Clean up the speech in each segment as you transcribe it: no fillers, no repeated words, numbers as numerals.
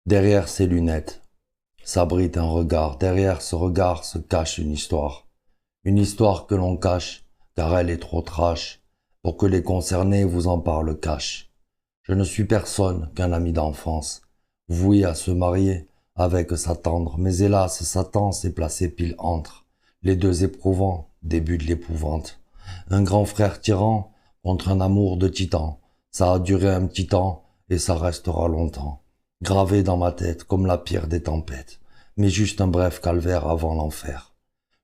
Derrière ses lunettes s'abrite un regard. Derrière ce regard se cache une histoire. Une histoire que l'on cache, car elle est trop trash, pour que les concernés vous en parlent cash. Je ne suis personne qu'un ami d'enfance, voué à se marier avec sa tendre, mais hélas, Satan s'est placé pile entre les deux éprouvants, début de l'épouvante. Un grand frère tyran contre un amour de titan. Ça a duré un petit temps et ça restera longtemps. Gravé dans ma tête comme la pire des tempêtes, mais juste un bref calvaire avant l'enfer.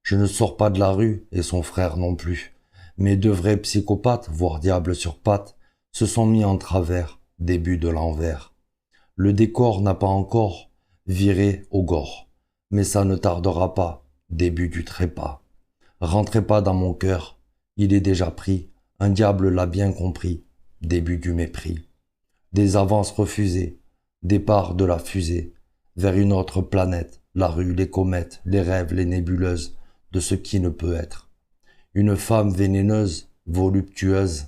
Je ne sors pas de la rue et son frère non plus. Mais deux vrais psychopathes, voire diables sur pattes, se sont mis en travers, début de l'envers. Le décor n'a pas encore viré au gore, mais ça ne tardera pas, début du trépas. Rentrez pas dans mon cœur, il est déjà pris, un diable l'a bien compris, début du mépris. Des avances refusées, départ de la fusée, vers une autre planète, la rue, les comètes, les rêves, les nébuleuses, de ce qui ne peut être. Une femme vénéneuse, voluptueuse,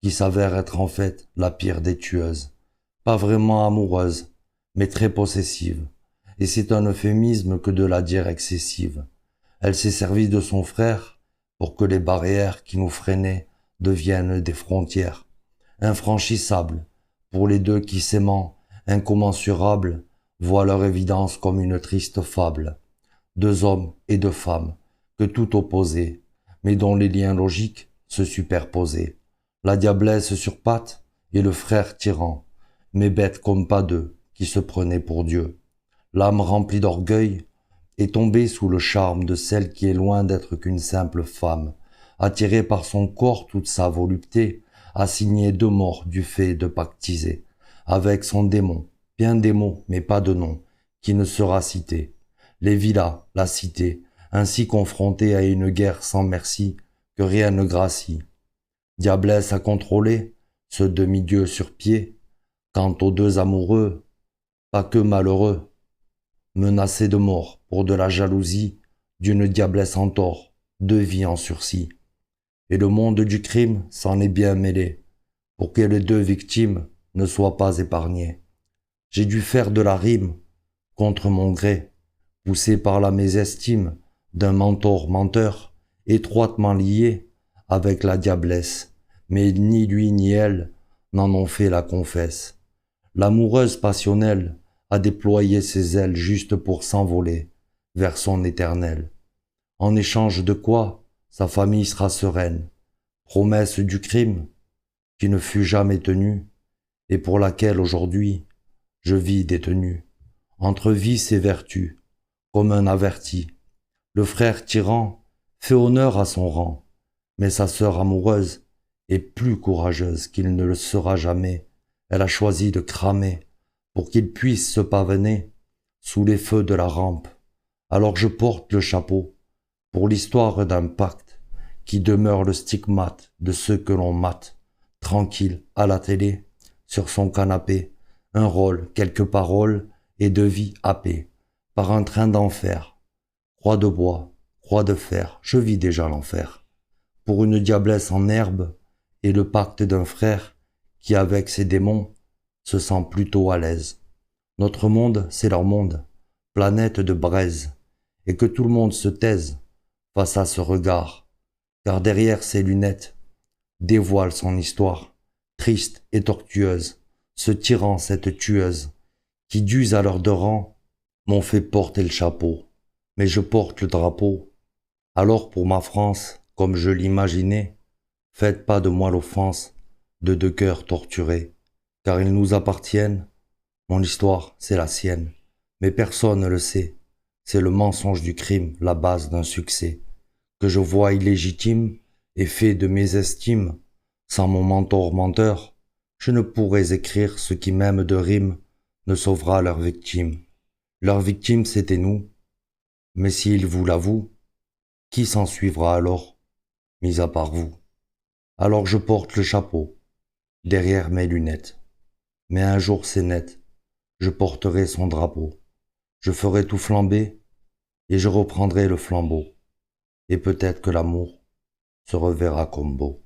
qui s'avère être en fait la pire des tueuses. Pas vraiment amoureuse, mais très possessive. Et c'est un euphémisme que de la dire excessive. Elle s'est servie de son frère pour que les barrières qui nous freinaient deviennent des frontières. Infranchissables, pour les deux qui s'aimant, incommensurables, voient leur évidence comme une triste fable. Deux hommes et deux femmes, que tout opposait, mais dont les liens logiques se superposaient. La diablesse sur pattes et le frère tyran, mais bêtes comme pas deux, qui se prenaient pour Dieu. L'âme remplie d'orgueil est tombée sous le charme de celle qui est loin d'être qu'une simple femme, attirée par son corps toute sa volupté, assignée de mort du fait de pactiser, avec son démon, bien des mots, mais pas de nom, qui ne sera cité. Les villas, la cité, ainsi confrontées à une guerre sans merci, que rien ne gracie. Diablesse à contrôler, ce demi-dieu sur pied, quant aux deux amoureux, pas que malheureux, menacés de mort pour de la jalousie d'une diablesse en tort, deux vies en sursis. Et le monde du crime s'en est bien mêlé, pour que les deux victimes ne soient pas épargnées. J'ai dû faire de la rime, contre mon gré, poussé par la mésestime d'un mentor menteur, étroitement lié avec la diablesse, mais ni lui ni elle n'en ont fait la confesse. L'amoureuse passionnelle a déployé ses ailes juste pour s'envoler vers son éternel. En échange de quoi, sa famille sera sereine. Promesse du crime qui ne fut jamais tenue et pour laquelle aujourd'hui je vis détenu. Entre vice et vertu, comme un averti, le frère tyran fait honneur à son rang, mais sa sœur amoureuse est plus courageuse qu'il ne le sera jamais. Elle a choisi de cramer pour qu'il puisse se pavaner sous les feux de la rampe. Alors je porte le chapeau pour l'histoire d'un pacte qui demeure le stigmate de ceux que l'on mate, tranquille à la télé, sur son canapé, un rôle, quelques paroles et de vie happée par un train d'enfer. Croix de bois, croix de fer, je vis déjà l'enfer. Pour une diablesse en herbe et le pacte d'un frère qui avec ses démons se sent plutôt à l'aise. Notre monde, c'est leur monde, planète de braise, et que tout le monde se taise face à ce regard, car derrière ses lunettes dévoile son histoire, triste et tortueuse, ce tyran, cette tueuse, qui d'use à l'heure de rang m'ont fait porter le chapeau, mais je porte le drapeau. Alors pour ma France, comme je l'imaginais, faites pas de moi l'offense de deux cœurs torturés, car ils nous appartiennent. Mon histoire, c'est la sienne, mais personne ne le sait. C'est le mensonge du crime, la base d'un succès, que je vois illégitime et fait de mes estimes. Sans mon mentor menteur, je ne pourrais écrire ce qui même de rime ne sauvera leur victime. Leur victime, c'était nous, mais s'ils vous l'avouent, qui s'en suivra alors, mis à part vous? Alors je porte le chapeau, derrière mes lunettes, mais un jour c'est net, je porterai son drapeau, je ferai tout flamber, et je reprendrai le flambeau, et peut-être que l'amour se reverra comme beau.